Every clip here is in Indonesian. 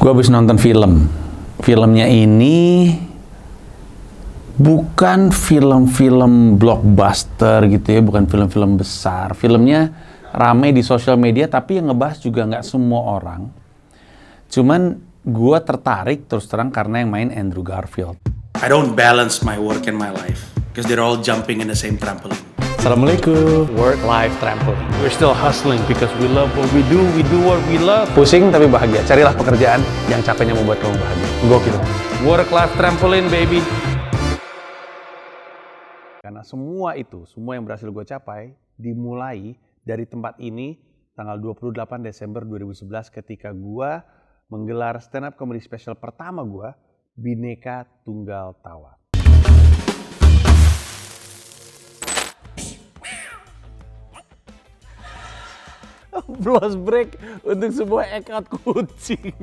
Gue habis nonton film. Filmnya ini bukan film-film blockbuster gitu ya, bukan film-film besar. Filmnya ramai di sosial media, tapi yang ngebahas juga nggak semua orang. Cuman gue tertarik terus terang karena yang main Andrew Garfield. I don't balance my work and my life because they're all jumping in the same trampoline. Assalamualaikum. Work-life trampoline. We're still hustling because we love what we do what we love. Pusing tapi bahagia. Carilah pekerjaan yang capeknya membuat kamu bahagia. Gokil. Work-life trampoline, baby. Karena semua yang berhasil gue capai, dimulai dari tempat ini tanggal 28 Desember 2011 ketika gue menggelar stand up comedy special pertama gue, Bhinneka Tunggal Tawa. Applause break untuk sebuah account kucing.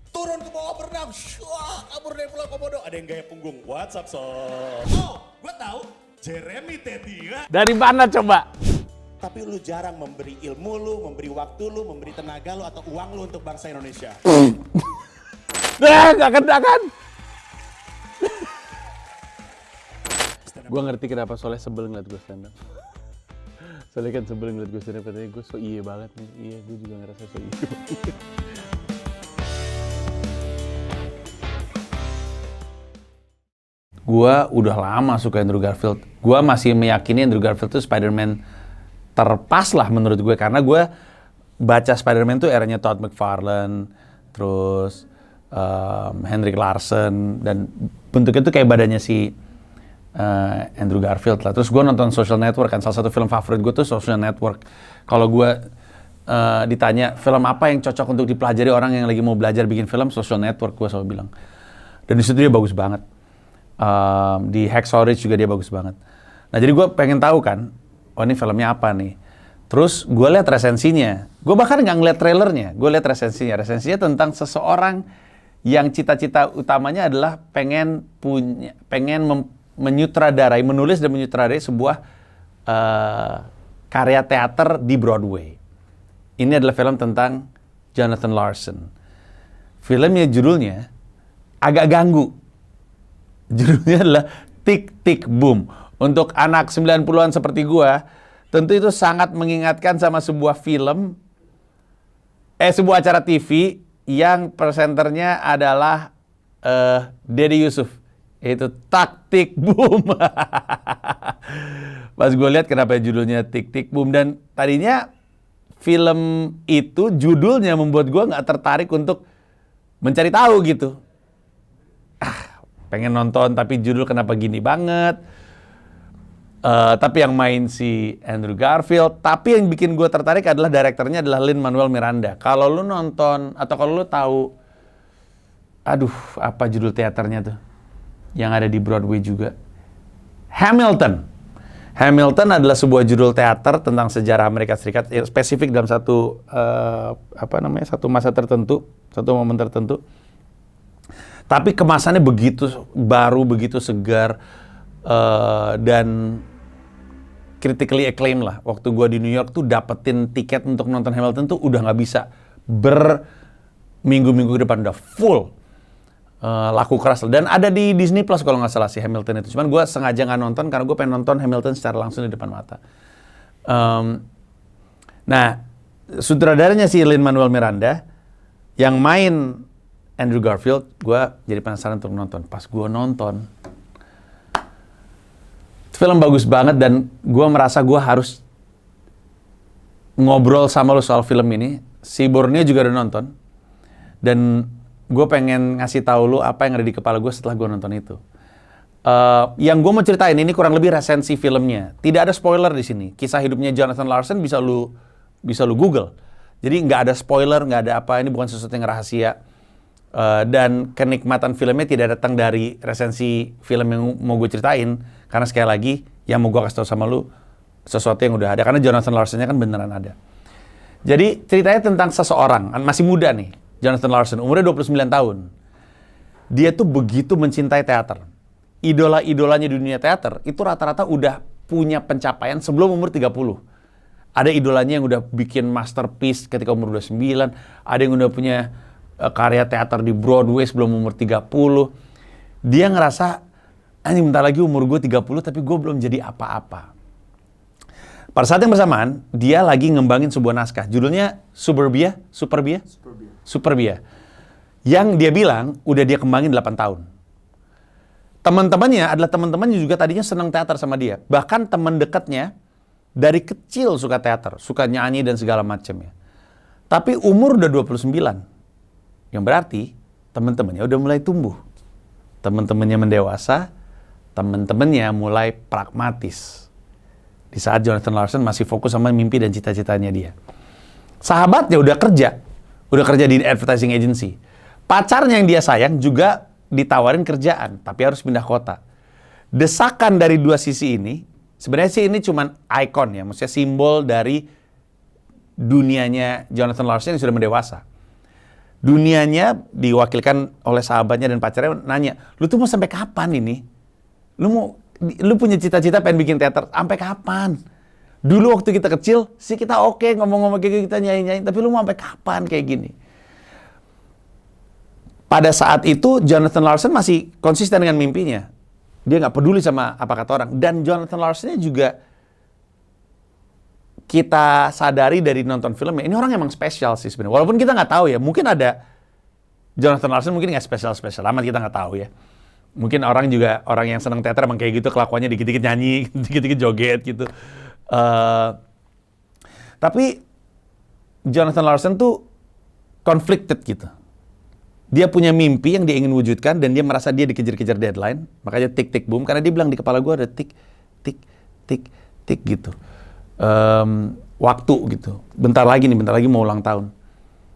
Turun ke bawah berenang, syuah, kabur dari Pulau Komodo. Ada yang gaya punggung, what's up sob? Oh, gue tahu, Jeremy Tetia. Dari mana coba? Tapi lu jarang memberi ilmu lu, memberi waktu lu, memberi tenaga lu, atau uang lu untuk bangsa Indonesia. Gak kena kan? Gue ngerti kenapa Soleh sebel ngeliat gue stand up. Soleh kan sebel ngeliat gue stand up, katanya gue so iye banget nih. Iya, gue juga ngerasa so iye banget. Gue udah lama suka Andrew Garfield. Gue masih meyakini Andrew Garfield itu Spider-Man terpas lah menurut gue. Karena gue baca Spider-Man tuh eranya Todd McFarlane, terus Henrik Larsen, dan bentuknya tuh kayak badannya si Andrew Garfield lah. Terus gue nonton Social Network kan, salah satu film favorit gue tuh Social Network. Kalau gue ditanya film apa yang cocok untuk dipelajari orang yang lagi mau belajar bikin film, Social Network gue selalu bilang. Dan di situ dia bagus banget. Di Hacksaw Ridge juga dia bagus banget. Nah jadi gue pengen tahu kan, oh ini filmnya apa nih? Terus gue lihat resensinya. Gue bahkan nggak ngeliat trailernya, gue lihat resensinya. Resensinya tentang seseorang yang cita-cita utamanya adalah pengen menyutradarai, menulis dan menyutradarai sebuah karya teater di Broadway. Ini adalah film tentang Jonathan Larson. Filmnya judulnya agak ganggu. Judulnya adalah Tick Tick Boom. Untuk anak 90-an seperti gua, tentu itu sangat mengingatkan sama sebuah sebuah acara TV yang presenternya adalah Deddy Yusuf. Itu Tick Boom. Pas gue lihat kenapa judulnya Tick Tick Boom, dan tadinya film itu judulnya membuat gue nggak tertarik untuk mencari tahu gitu. Pengen nonton tapi judul kenapa gini banget. Tapi yang main si Andrew Garfield. Tapi yang bikin gue tertarik adalah direkturnya adalah Lin-Manuel Miranda. Kalau lu nonton atau kalau lu tahu, apa judul teaternya tuh yang ada di Broadway juga, Hamilton. Hamilton adalah sebuah judul teater tentang sejarah Amerika Serikat, spesifik dalam satu masa tertentu, satu momen tertentu. Tapi kemasannya begitu baru, begitu segar, dan critically acclaimed lah. Waktu gue di New York tuh dapetin tiket untuk nonton Hamilton tuh udah nggak bisa. Berminggu-minggu ke depan udah full. Laku keras. Dan ada di Disney Plus kalau nggak salah si Hamilton itu. Cuman gue sengaja nggak nonton karena gue pengen nonton Hamilton secara langsung di depan mata. Nah, sutradaranya si Lin-Manuel Miranda yang main Andrew Garfield, gue jadi penasaran untuk nonton. Pas gue nonton, film bagus banget dan gue merasa gue harus ngobrol sama lo soal film ini. Si Borneo juga udah nonton. Dan gue pengen ngasih tahu lo apa yang ada di kepala gue setelah gue nonton itu. Yang gue mau ceritain ini kurang lebih resensi filmnya. Tidak ada spoiler di sini. Kisah hidupnya Jonathan Larson bisa lu Google. Jadi nggak ada spoiler, nggak ada apa. Ini bukan sesuatu yang rahasia. Dan kenikmatan filmnya tidak datang dari resensi film yang mau gue ceritain, karena sekali lagi yang mau gue kasih tau sama lu sesuatu yang udah ada, karena Jonathan Larson-nya kan beneran ada. Jadi ceritanya tentang seseorang, masih muda nih, Jonathan Larson, umurnya 29 tahun. Dia tuh begitu mencintai teater. Idola-idolanya di dunia teater itu rata-rata udah punya pencapaian sebelum umur 30. Ada idolanya yang udah bikin masterpiece ketika umur 29, ada yang udah punya karya teater di Broadway sebelum umur 30. Dia ngerasa, anjing bentar lagi umur gue 30 tapi gue belum jadi apa-apa. Pada saat yang bersamaan, dia lagi ngembangin sebuah naskah. Judulnya Superbia. Yang dia bilang, udah dia kembangin 8 tahun. Teman-temannya adalah teman-teman yang juga tadinya senang teater sama dia. Bahkan teman dekatnya, dari kecil suka teater, suka nyanyi dan segala macamnya. Tapi umur udah 29. Yang berarti, teman-temannya udah mulai tumbuh. Teman-temannya mendewasa, teman-temannya mulai pragmatis. Di saat Jonathan Larson masih fokus sama mimpi dan cita-citanya dia. Sahabatnya udah kerja di advertising agency. Pacarnya yang dia sayang juga ditawarin kerjaan, tapi harus pindah kota. Desakan dari dua sisi ini, sebenarnya sih ini cuman ikon ya, maksudnya simbol dari dunianya Jonathan Larson yang sudah mendewasa. Dunianya diwakilkan oleh sahabatnya dan pacarnya nanya, lu tuh mau sampai kapan ini? Lu punya cita-cita pengen bikin teater, sampai kapan? Dulu waktu kita kecil, sih kita oke ngomong-ngomong kayak kita nyanyi-nyanyi, tapi lu mau sampai kapan kayak gini? Pada saat itu, Jonathan Larson masih konsisten dengan mimpinya. Dia nggak peduli sama apa kata orang. Dan Jonathan Larson juga kita sadari dari nonton filmnya, ini orang emang spesial sih sebenarnya. Walaupun kita nggak tahu ya, mungkin ada Jonathan Larson mungkin nggak spesial-spesial amat, kita nggak tahu ya. Mungkin orang yang senang teater emang kayak gitu, kelakuannya dikit-dikit nyanyi, dikit-dikit joget gitu. Tapi Jonathan Larson tuh conflicted gitu. Dia punya mimpi yang dia ingin wujudkan dan dia merasa dia dikejar-kejar deadline. Makanya tik-tik boom, karena dia bilang di kepala gue ada tik, tik, tik, tik gitu. Waktu gitu. Bentar lagi mau ulang tahun.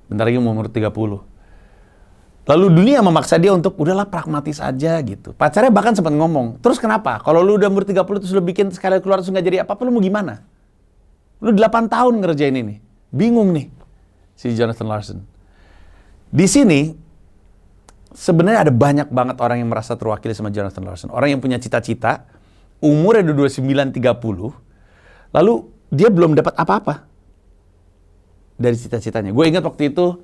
Bentar lagi mau umur 30. Lalu dunia memaksa dia untuk udahlah pragmatis aja gitu. Pacarnya bahkan sempat ngomong, terus kenapa? Kalau lu udah umur 30 terus lu bikin sekali keluar terus nggak jadi apa-apa, lu mau gimana? Lu 8 tahun ngerjain ini. Bingung nih si Jonathan Larson. Di sini sebenarnya ada banyak banget orang yang merasa terwakili sama Jonathan Larson. Orang yang punya cita-cita, umurnya udah 29-30, lalu dia belum dapat apa-apa dari cita-citanya. Gue ingat waktu itu,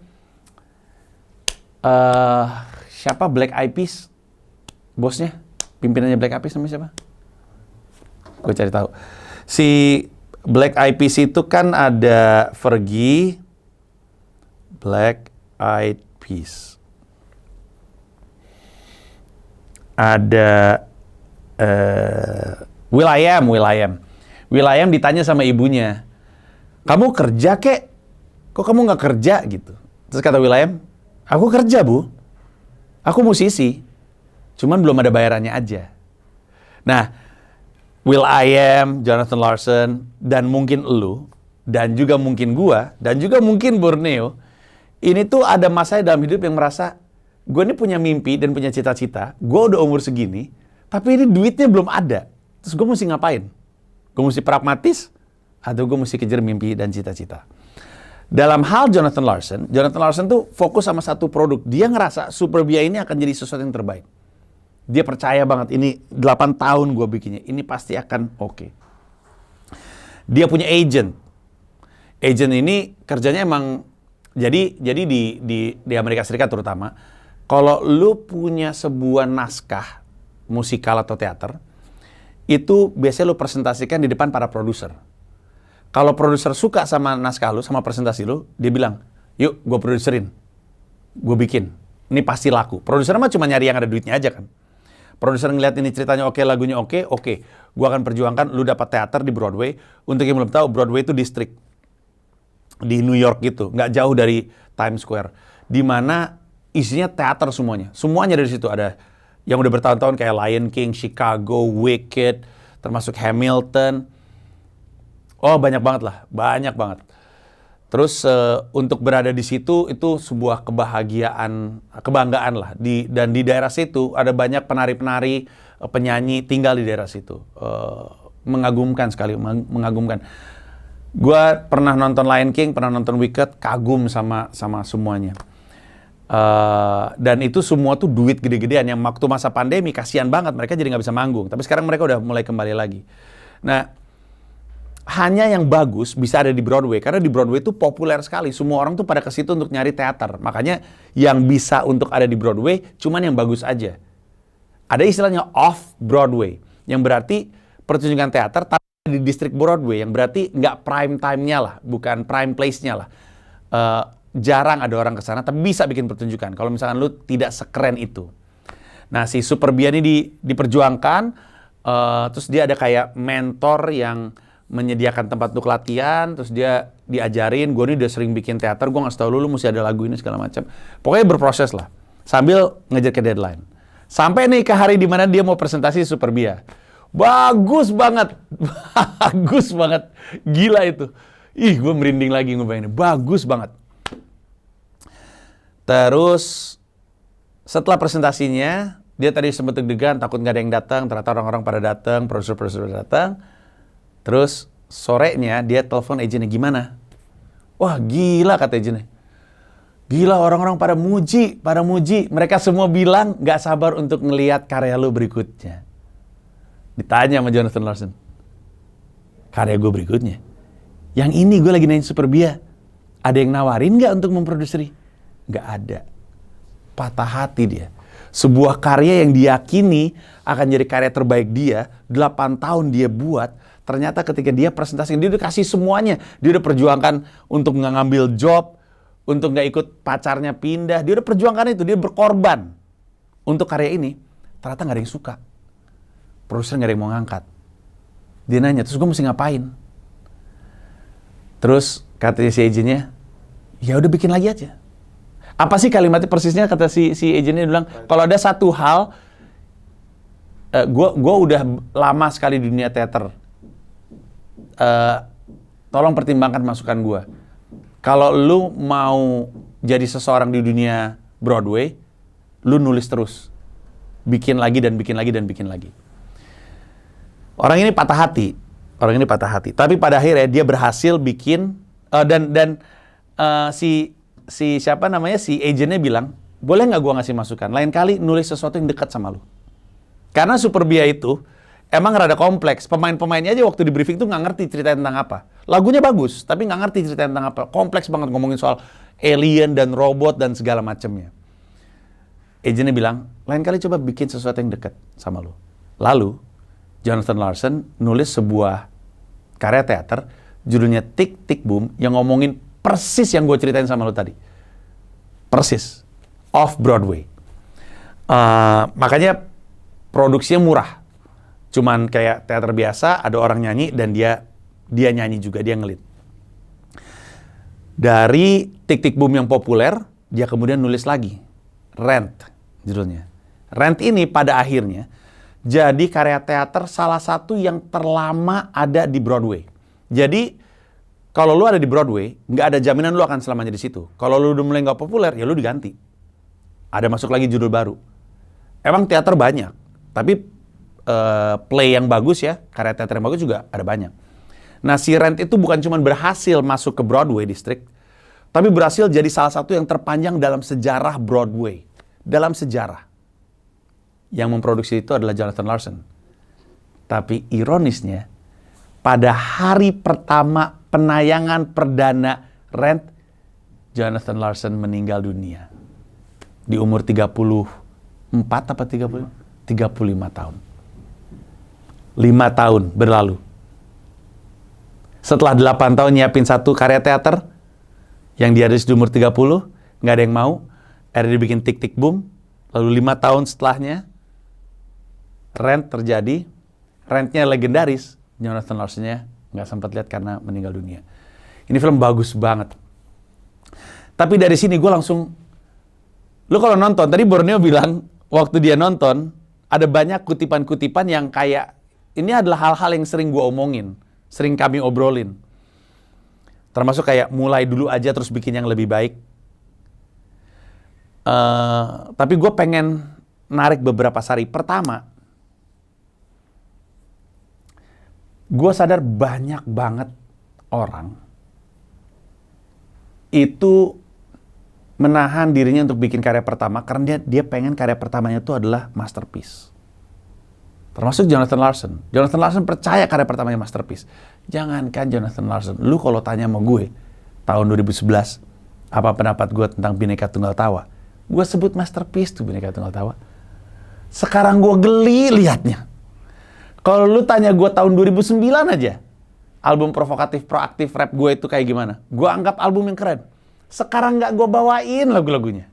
siapa Black Eyed Peas? Bosnya? Pimpinannya Black Eyed Peas namanya siapa? Gue cari tahu. Si Black Eyed Peas itu kan ada Fergie, Black Eyed Peas. Ada Will.i.am ditanya sama ibunya, kamu kerja kek? Kok kamu nggak kerja gitu? Terus kata Will.i.am, aku kerja bu, aku musisi, cuman belum ada bayarannya aja. Nah, Will.i.am, Jonathan Larson, dan mungkin elu, dan juga mungkin gua, dan juga mungkin Borneo, ini tuh ada masa dalam hidup yang merasa, gue ini punya mimpi dan punya cita-cita, gue udah umur segini, tapi ini duitnya belum ada. Terus gue mesti ngapain? Gue mesti pragmatis, atau gue mesti kejar mimpi dan cita-cita. Dalam hal Jonathan Larson tuh fokus sama satu produk. Dia ngerasa Superbia ini akan jadi sesuatu yang terbaik. Dia percaya banget, ini 8 tahun gue bikinnya, ini pasti akan oke. Dia punya agent. Agent ini kerjanya emang, jadi di Amerika Serikat terutama, kalau lu punya sebuah naskah musikal atau teater, itu biasanya lu presentasikan di depan para produser. Kalau produser suka sama naskah lu, sama presentasi lu, dia bilang, yuk gue produserin, gue bikin, ini pasti laku. Produser mah cuma nyari yang ada duitnya aja kan. Produser ngeliat ini ceritanya oke, lagunya oke, gue akan perjuangkan lu dapat teater di Broadway. Untuk yang belum tahu, Broadway itu distrik di New York gitu, nggak jauh dari Times Square, di mana isinya teater semuanya. Semuanya dari situ ada yang udah bertahun-tahun kayak Lion King, Chicago, Wicked, termasuk Hamilton. Oh banyak banget lah, banyak banget. Terus untuk berada di situ itu sebuah kebanggaan lah. Dan di daerah situ ada banyak penari-penari, penyanyi tinggal di daerah situ. Mengagumkan sekali, mengagumkan. Gua pernah nonton Lion King, pernah nonton Wicked, kagum sama semuanya. Dan itu semua tuh duit gede-gedean yang waktu masa pandemi kasihan banget mereka jadi nggak bisa manggung. Tapi sekarang mereka udah mulai kembali lagi. Nah, hanya yang bagus bisa ada di Broadway, karena di Broadway itu populer sekali. Semua orang tuh pada ke situ untuk nyari teater. Makanya yang bisa untuk ada di Broadway cuman yang bagus aja. Ada istilahnya off Broadway, yang berarti pertunjukan teater tapi di distrik Broadway, yang berarti nggak prime time-nya lah, bukan prime place-nya lah. Jarang ada orang ke sana, tapi bisa bikin pertunjukan. Kalau misalkan lu tidak sekeren itu. Nah, si Superbia ini diperjuangkan, terus dia ada kayak mentor yang menyediakan tempat untuk latihan, terus dia diajarin, gue ini udah sering bikin teater, gue ngasih tau lu mesti ada lagu ini segala macam. Pokoknya berproses lah, sambil ngejar ke deadline. Sampai nih ke hari dimana dia mau presentasi Superbia. Bagus banget, bagus banget, gila itu. Ih, gue merinding lagi ngebayangin, bagus banget. Terus setelah presentasinya, dia tadi sempat deg-degan, takut nggak ada yang datang, ternyata orang-orang pada datang, produser-produser datang. Terus sorenya dia telepon agennya, gimana? Wah gila, kata agennya. Gila, orang-orang pada muji. Mereka semua bilang nggak sabar untuk ngelihat karya lu berikutnya. Ditanya sama Jonathan Larson, karya gue berikutnya? Yang ini gue lagi nanya Superbia. Ada yang nawarin nggak untuk memproduksi? Nggak ada. Patah hati dia. Sebuah karya yang diyakini akan jadi karya terbaik dia, 8 tahun dia buat, ternyata ketika dia presentasi, dia udah kasih semuanya. Dia udah perjuangkan untuk nggak ngambil job, untuk nggak ikut pacarnya pindah. Dia udah perjuangkan itu, dia berkorban untuk karya ini. Ternyata nggak ada yang suka. Produser nggak ada yang mau ngangkat. Dia nanya, terus gue mesti ngapain? Terus katanya si agennya, ya udah bikin lagi aja. Apa sih kalimatnya persisnya, kata si agennya, bilang, kalau ada satu hal, gue udah lama sekali di dunia teater. Tolong pertimbangkan masukan gue. Kalau lu mau jadi seseorang di dunia Broadway, lu nulis terus. Bikin lagi dan bikin lagi dan bikin lagi. Orang ini patah hati. Tapi pada akhirnya dia berhasil bikin, si siapa namanya, si agennya bilang, boleh nggak gua ngasih masukan? Lain kali nulis sesuatu yang dekat sama lu. Karena Superbia itu emang rada kompleks. Pemain-pemainnya aja waktu di briefing tuh nggak ngerti cerita tentang apa. Lagunya bagus, tapi nggak ngerti cerita tentang apa. Kompleks banget, ngomongin soal alien dan robot dan segala macamnya. Agennya bilang, lain kali coba bikin sesuatu yang dekat sama lu. Lalu Jonathan Larson nulis sebuah karya teater judulnya Tick Tick Boom, yang ngomongin persis yang gue ceritain sama lo tadi. Persis. Off Broadway. Makanya produksinya murah. Cuman kayak teater biasa, ada orang nyanyi dan dia nyanyi juga, dia ngelit. Dari Tick Tick Boom yang populer, dia kemudian nulis lagi. Rent judulnya. Rent ini pada akhirnya jadi karya teater salah satu yang terlama ada di Broadway. Jadi kalau lu ada di Broadway, nggak ada jaminan lu akan selamanya di situ. Kalau lu udah mulai nggak populer, ya lu diganti. Ada masuk lagi judul baru. Emang teater banyak, tapi play yang bagus ya, karya teater yang bagus juga ada banyak. Nah, si Rent itu bukan cuma berhasil masuk ke Broadway District, tapi berhasil jadi salah satu yang terpanjang dalam sejarah Broadway. Dalam sejarah. Yang memproduksi itu adalah Jonathan Larson. Tapi ironisnya, pada hari pertama penayangan perdana Rent, Jonathan Larson meninggal dunia. Di umur 34 apa 35? 35 tahun. 5 tahun berlalu. Setelah 8 tahun nyiapin satu karya teater, yang dia di umur 30, nggak ada yang mau, akhirnya dibikin Tick Tick Boom, lalu 5 tahun setelahnya, Rent terjadi, Rentnya legendaris, Jonathan Larson-nya nggak sempat lihat karena meninggal dunia. Ini film bagus banget. Tapi dari sini gue langsung, lu kalau nonton, tadi Borneo bilang, waktu dia nonton, ada banyak kutipan-kutipan yang kayak, ini adalah hal-hal yang sering gue omongin, sering kami obrolin. Termasuk kayak, mulai dulu aja terus bikin yang lebih baik. Tapi gue pengen narik beberapa sari. Pertama, gue sadar banyak banget orang itu menahan dirinya untuk bikin karya pertama karena dia pengen karya pertamanya itu adalah masterpiece. Termasuk Jonathan Larson. Jonathan Larson percaya karya pertamanya masterpiece. Jangankan Jonathan Larson, lu kalau tanya sama gue, tahun 2011, apa pendapat gue tentang Bhinneka Tunggal Tawa? Gue sebut masterpiece tuh Bhinneka Tunggal Tawa. Sekarang gue geli liatnya. Kalau lu tanya gue tahun 2009 aja, album provokatif, proaktif rap gue itu kayak gimana? Gue anggap album yang keren. Sekarang nggak gue bawain lagu-lagunya.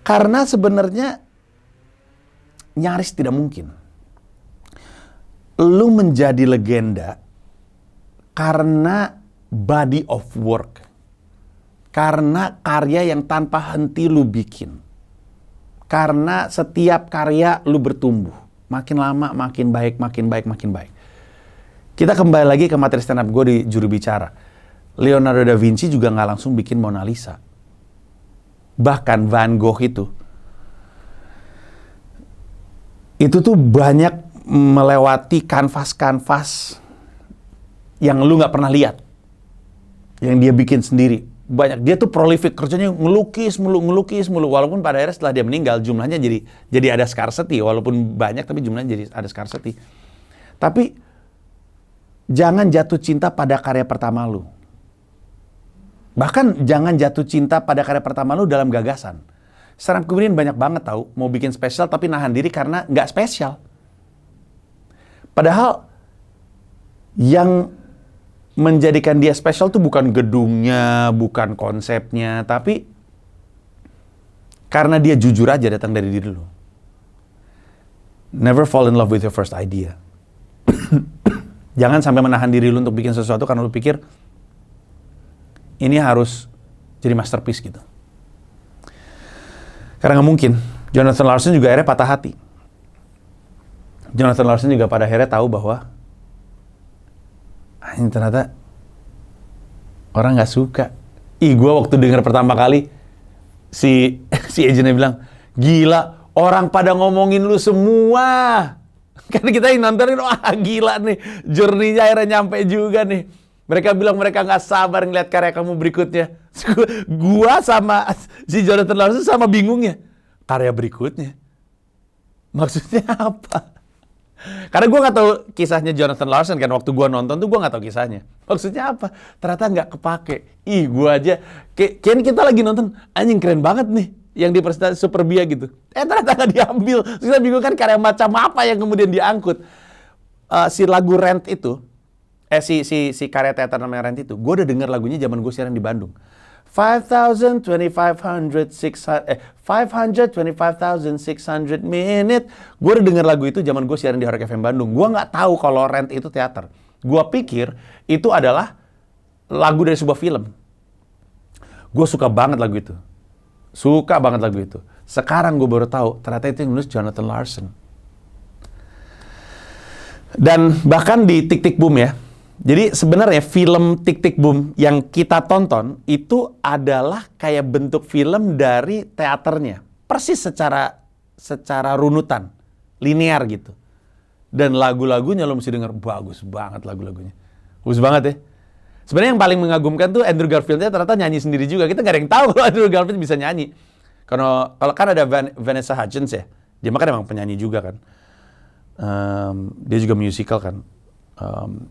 Karena sebenarnya nyaris tidak mungkin lu menjadi legenda karena body of work. Karena karya yang tanpa henti lu bikin. Karena setiap karya lu bertumbuh. Makin lama makin baik, makin baik, makin baik. Kita kembali lagi ke materi stand up gue di Juru Bicara. Leonardo da Vinci juga nggak langsung bikin Mona Lisa. Bahkan Van Gogh itu tuh banyak melewati kanvas-kanvas yang lu nggak pernah lihat, yang dia bikin sendiri. Banyak, dia tuh prolific, kerjanya ngelukis mulu, walaupun pada akhirnya setelah dia meninggal jumlahnya jadi ada scarcity, walaupun banyak tapi jumlahnya jadi ada scarcity. Tapi jangan jatuh cinta pada karya pertama lu. Bahkan jangan jatuh cinta pada karya pertama lu dalam gagasan. Sekarang kemudian banyak banget tahu mau bikin spesial tapi nahan diri karena nggak spesial. Padahal yang menjadikan dia spesial tuh bukan gedungnya, bukan konsepnya, tapi karena dia jujur aja datang dari diri lu. Never fall in love with your first idea. Jangan sampai menahan diri lu untuk bikin sesuatu karena lu pikir ini harus jadi masterpiece gitu. Karena nggak mungkin. Jonathan Larson juga akhirnya patah hati. Jonathan Larson juga pada akhirnya tahu bahwa ini ternyata orang nggak suka. Gue waktu dengar pertama kali si agentnya bilang, gila, orang pada ngomongin lu semua. Kan kita yang nontonin, wah gila nih, journey-nya akhirnya nyampe juga nih. Mereka bilang mereka nggak sabar ngeliat karya kamu berikutnya. Gua sama si Jonathan Larson sama bingungnya. Karya berikutnya? Maksudnya apa? Karena gue nggak tahu kisahnya Jonathan Larson kan. Waktu gue nonton tuh gue nggak tahu kisahnya. Maksudnya apa? Ternyata nggak kepake. Gue aja, kayaknya kita lagi nonton, anjing keren banget nih. Yang di presentasi Superbia gitu. Ternyata nggak diambil. Terus kita bingung kan karya macam apa yang kemudian diangkut. Si lagu Rent itu, si karya teater namanya Rent itu, gue udah denger lagunya zaman gue siaran di Bandung. 525,600 minute. Gue udah denger lagu itu zaman gue siaran di Horek FM Bandung. Gue nggak tahu kalau Rent itu teater. Gue pikir itu adalah lagu dari sebuah film. Gue suka banget lagu itu. Sekarang gue baru tahu ternyata itu yang nulis Jonathan Larson. Dan bahkan di Tick Tick Boom ya. Jadi sebenarnya film Tick Tick Boom yang kita tonton itu adalah kayak bentuk film dari teaternya. Persis secara runutan, linear gitu. Dan lagu-lagunya lo mesti denger, bagus banget lagu-lagunya. Bagus banget ya. Sebenarnya yang paling mengagumkan tuh Andrew Garfield-nya ternyata nyanyi sendiri juga. Kita nggak ada yang tahu kalau Andrew Garfield bisa nyanyi. Kalau kan ada Vanessa Hudgens ya. Dia kan emang penyanyi juga kan. Dia juga musical kan.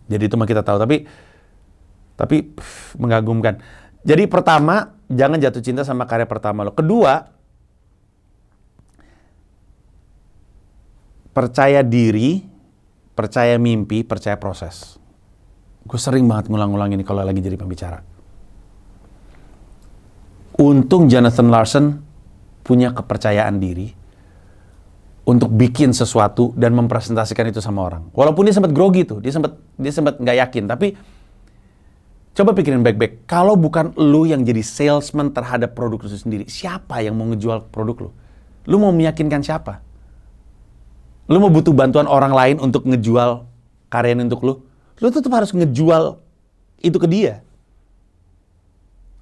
Jadi itu mah kita tahu, tapi mengagumkan. Jadi pertama, jangan jatuh cinta sama karya pertama lo. Kedua, percaya diri, percaya mimpi, percaya proses. Gue sering banget ngulang-ngulang ini kalau lagi jadi pembicara. Untung Jonathan Larson punya kepercayaan diri untuk bikin sesuatu dan mempresentasikan itu sama orang. Walaupun dia sempat grogi tuh, dia sempat nggak yakin. Tapi coba pikirin baik-baik. Kalau bukan lu yang jadi salesman terhadap produk lu sendiri, siapa yang mau ngejual produk lu? Lu mau meyakinkan siapa? Lu mau butuh bantuan orang lain untuk ngejual karya untuk lu? Lu tetap harus ngejual itu ke dia.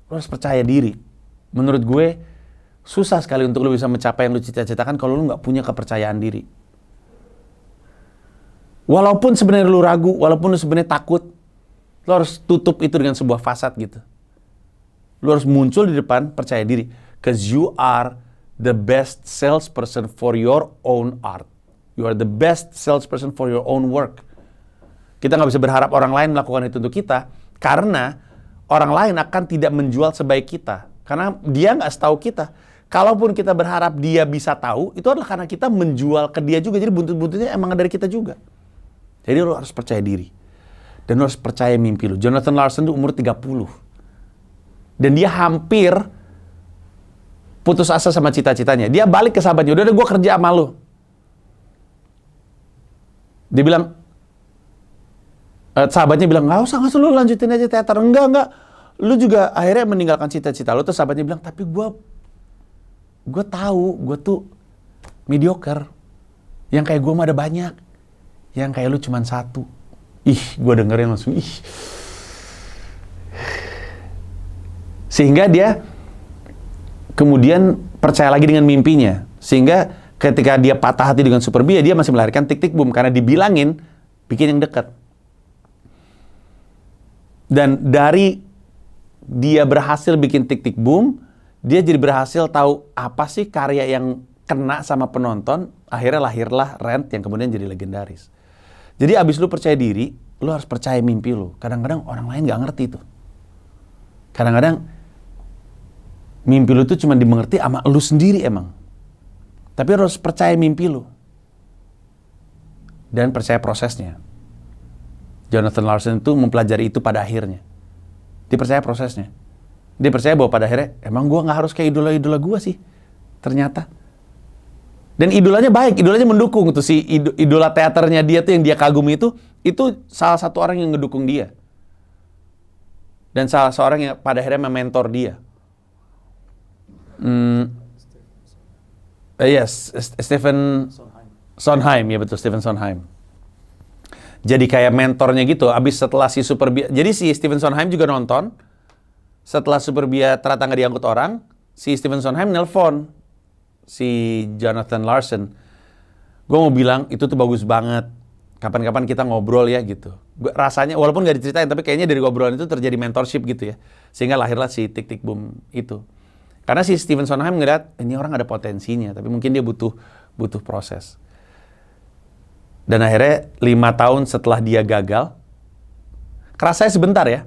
Lu harus percaya diri. Menurut gue, susah sekali untuk lu bisa mencapai yang lu cita-citakan kalau lu nggak punya kepercayaan diri. Walaupun sebenarnya lu ragu, walaupun lu sebenarnya takut, lu harus tutup itu dengan sebuah fasad gitu. Lu harus muncul di depan, percaya diri. 'Cause you are the best salesperson for your own art. You are the best salesperson for your own work. Kita nggak bisa berharap orang lain melakukan itu untuk kita, karena orang lain akan tidak menjual sebaik kita. Karena dia nggak setahu kita. Kalaupun kita berharap dia bisa tahu, itu adalah karena kita menjual ke dia juga. Jadi buntut-buntutnya emang dari kita juga. Jadi lo harus percaya diri. Dan lo harus percaya mimpi lo. Jonathan Larson itu umur 30. Dan dia hampir putus asa sama cita-citanya. Dia balik ke sahabatnya, udah gue kerja sama lo. Dia bilang, sahabatnya bilang, nggak usah lu lanjutin aja teater. Enggak. Lu juga akhirnya meninggalkan cita-cita lu. Terus sahabatnya bilang, tapi gue tahu gue tuh mediocre. Yang kayak gue mah ada banyak. Yang kayak lu cuman satu. Gue dengerin langsung, Sehingga dia kemudian percaya lagi dengan mimpinya. Sehingga ketika dia patah hati dengan Super Bia, dia masih melahirkan Tik Tik Boom. Karena dibilangin, bikin yang dekat. Dan dari dia berhasil bikin Tik Tik Boom, dia jadi berhasil tahu apa sih karya yang kena sama penonton. Akhirnya lahirlah Rent yang kemudian jadi legendaris. Jadi abis lu percaya diri, lu harus percaya mimpi lu. Kadang-kadang orang lain gak ngerti tuh. Kadang-kadang mimpi lu tuh cuma dimengerti sama lu sendiri emang. Tapi lu harus percaya mimpi lu. Dan percaya prosesnya. Jonathan Larson itu mempelajari itu pada akhirnya. Dia percaya prosesnya. Dia percaya bahwa pada akhirnya, emang gue gak harus kayak idola-idola gue sih. Ternyata. Dan idolanya baik, idolanya mendukung tuh si idola teaternya dia tuh yang dia kagumi itu salah satu orang yang ngedukung dia. Dan salah seorang yang pada akhirnya mementor dia. Yes, Stephen Sondheim, ya betul, Stephen Sondheim. Jadi kayak mentornya gitu, abis setelah si Super Bia, jadi si Stephen Sondheim juga nonton, setelah Super Bia ternyata nggak diangkut orang, si Stephen Sondheim nelpon si Jonathan Larson. Gue mau bilang, itu tuh bagus banget, kapan-kapan kita ngobrol ya gitu. Rasanya, walaupun nggak diceritain, tapi kayaknya dari ngobrolan itu terjadi mentorship gitu ya. Sehingga lahirlah si Tik Tik Boom itu. Karena si Stephen Sondheim ngeliat, ini orang ada potensinya, tapi mungkin dia butuh proses. Dan akhirnya 5 tahun setelah dia gagal, kerasanya sebentar ya.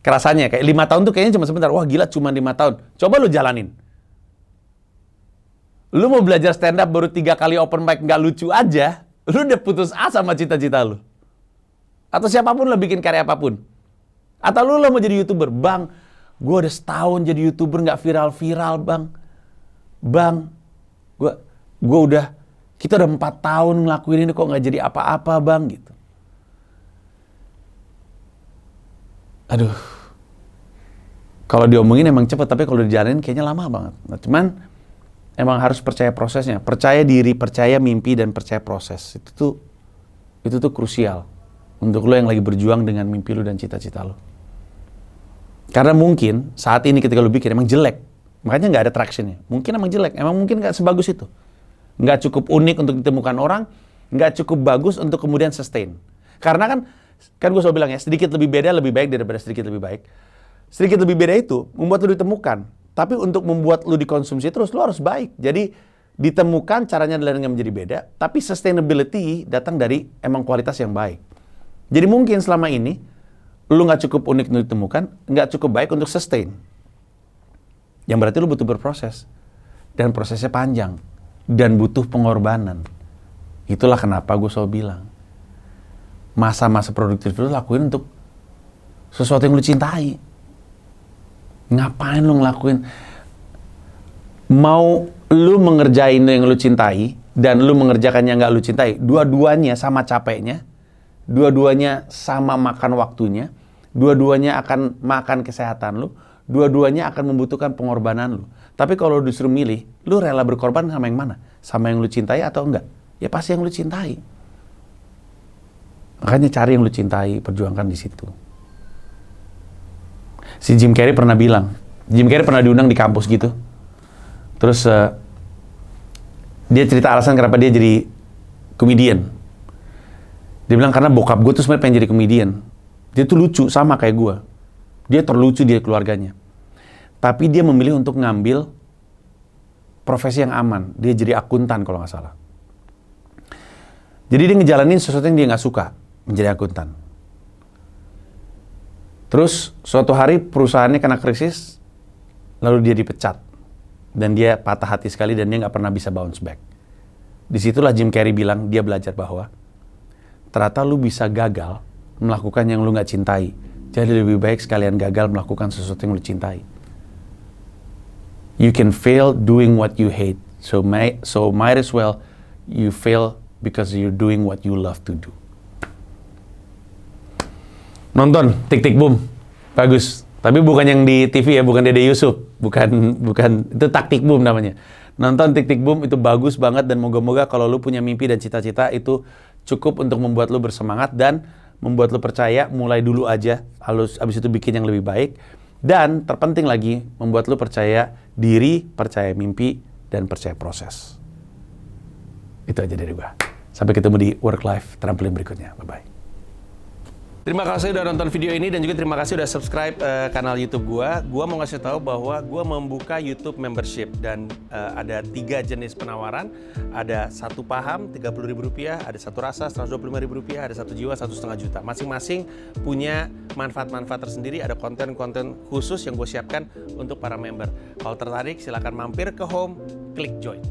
Kerasanya kayak 5 tahun tuh kayaknya cuma sebentar. Wah gila cuma 5 tahun. Coba lu jalanin. Lu mau belajar stand up baru 3 kali open mic nggak lucu aja, lu udah putus asa sama cita-cita lu. Atau siapapun lo bikin karya apapun. Atau lu mau jadi YouTuber. Bang, gue udah setahun jadi YouTuber nggak viral-viral bang. Bang, kita udah 4 tahun ngelakuin ini kok nggak jadi apa-apa bang gitu. Aduh, kalau diomongin emang cepet, tapi kalau dijalanin kayaknya lama banget. Nah, cuman emang harus percaya prosesnya, percaya diri, percaya mimpi, dan percaya proses. Itu tuh krusial untuk lo yang lagi berjuang dengan mimpi lo dan cita-cita lo. Karena mungkin saat ini ketika lo bikin emang jelek, makanya nggak ada tractionnya. Mungkin emang jelek, emang mungkin nggak sebagus itu. Nggak cukup unik untuk ditemukan orang, nggak cukup bagus untuk kemudian sustain. Karena kan gue selalu bilang ya, sedikit lebih beda lebih baik daripada sedikit lebih baik. Sedikit lebih beda itu membuat lo ditemukan. Tapi untuk membuat lo dikonsumsi terus, lo harus baik. Jadi ditemukan caranya dengan menjadi beda, tapi sustainability datang dari emang kualitas yang baik. Jadi mungkin selama ini, lo nggak cukup unik untuk ditemukan, nggak cukup baik untuk sustain. Yang berarti lo butuh berproses. Dan prosesnya panjang. Dan butuh pengorbanan. Itulah kenapa gue selalu bilang, masa-masa produktif lu lakuin untuk sesuatu yang lu cintai. Ngapain lu ngelakuin? Mau lu mengerjain yang lu cintai dan lu mengerjakan yang gak lu cintai, dua-duanya sama capeknya, dua-duanya sama makan waktunya, dua-duanya akan makan kesehatan lu, dua-duanya akan membutuhkan pengorbanan lu. Tapi kalau lu disuruh milih, lu rela berkorban sama yang mana? Sama yang lu cintai atau enggak? Ya pasti yang lu cintai. Makanya cari yang lu cintai, perjuangkan di situ. Si Jim Carrey pernah bilang, Jim Carrey pernah diundang di kampus gitu. Terus dia cerita alasan kenapa dia jadi komedian. Dia bilang karena bokap gue tuh sebenarnya pengen jadi komedian. Dia tuh lucu sama kayak gue. Dia terlucu di keluarganya. Tapi dia memilih untuk ngambil profesi yang aman. Dia jadi akuntan kalau nggak salah. Jadi dia ngejalanin sesuatu yang dia nggak suka, menjadi akuntan. Terus suatu hari perusahaannya kena krisis, lalu dia dipecat. Dan dia patah hati sekali dan dia nggak pernah bisa bounce back. Disitulah Jim Carrey bilang, dia belajar bahwa ternyata lu bisa gagal melakukan yang lu nggak cintai. Jadi lebih baik sekalian gagal melakukan sesuatu yang lu cintai. You can fail doing what you hate. So might as well you fail because you're doing what you love to do. Nonton Tik Tik Boom, bagus. Tapi bukan yang di TV ya, bukan Dede Yusuf, bukan itu Taktik Boom namanya. Nonton Tik Tik Boom itu bagus banget dan moga-moga kalau lu punya mimpi dan cita-cita itu cukup untuk membuat lu bersemangat dan membuat lu percaya mulai dulu aja, abis itu bikin yang lebih baik. Dan terpenting lagi membuat lu percaya diri, percaya mimpi dan percaya proses. Itu aja dari gua. Sampai ketemu di Work Life Trampolin berikutnya. Bye bye. Terima kasih udah nonton video ini dan juga terima kasih udah subscribe kanal YouTube gua. Gua mau ngasih tahu bahwa gua membuka YouTube membership dan ada 3 jenis penawaran. Ada 1 paham Rp30.000, ada 1 rasa Rp125.000, ada 1 jiwa Rp1,5 juta. Masing-masing punya manfaat-manfaat tersendiri. Ada konten-konten khusus yang gue siapkan untuk para member. Kalau tertarik silahkan mampir ke home, klik join.